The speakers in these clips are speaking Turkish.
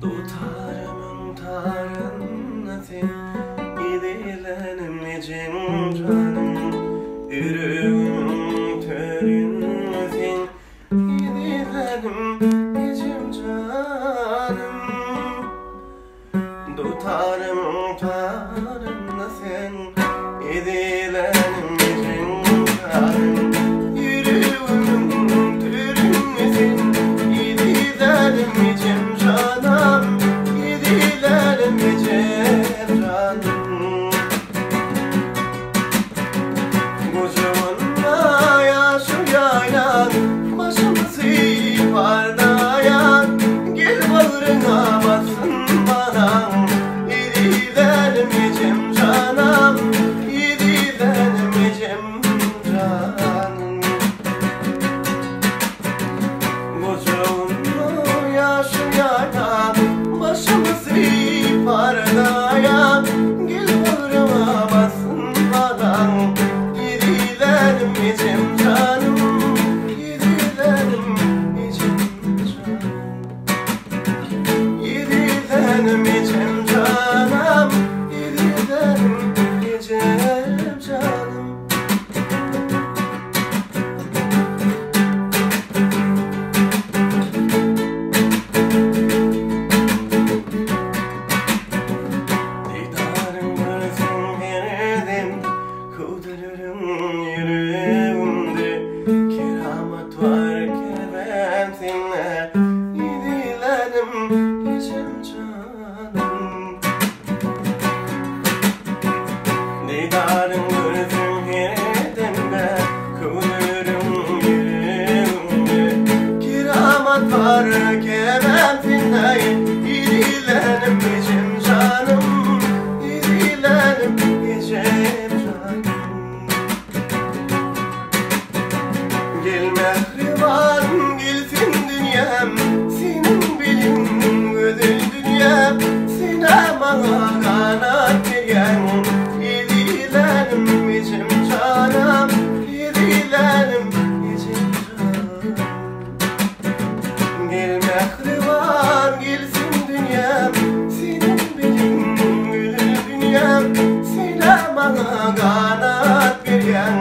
Tutarım tarınlasın, İzizlanim EJemjanım. Yüreğim törünmesin, İzizlanim EJemjanım. Tutarım tarınlasın, İzizlanim EJemjanım. Yüreğim törünmesin, İzizlanim EJemjanım. İzizlanim EJemjanım. Kocamanla yaşım yaylan, başımı sipardayan. Gel bağrına bassın bana, İzizlanim EJemjanım. İzizlanim EJemjanım. Kocamanla yaşım yaylan, başımı sipardayan. Gel bağrıma bassın bana, İzizlanim EJemjanım. İzizlanim EJemjanım. İzizlanim EJemjanım. İzizlanim EJemjanım. Didarım gözüm yerden, kudururum yüreğimde. Keramet var kerem seninle, İzizlanim EJemjanım. Didarım gözüm yerden be, kudururum yüreğimde. Keramet var kerem seninle, İzizlanim EJemjanım. İzizlanim EJemjanım. Gel mehriban gelsin dünyam, senin benim güzel dünyam. Sine bana kanat vergen, İzizlanim EJemjanım. İzizlanim EJemjanım. Gel mehriban gelsin dünyam, senin benim güzel dünyam. Sine bana kanat vergen,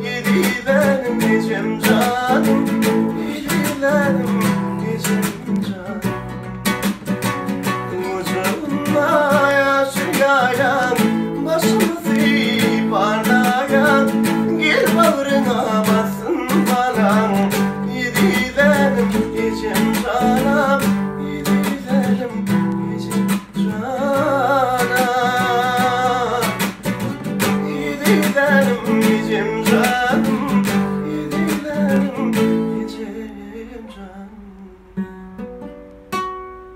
İzizlanim EJemjanım. İzizlanim EJemjanım. Kocamanla yaşım yaylan, başımı sipardayan. Gel bağrına bassın bana, İzizlanim EJemjanım. İzizlanim EJemjanım. İzizlanim EJemjanım.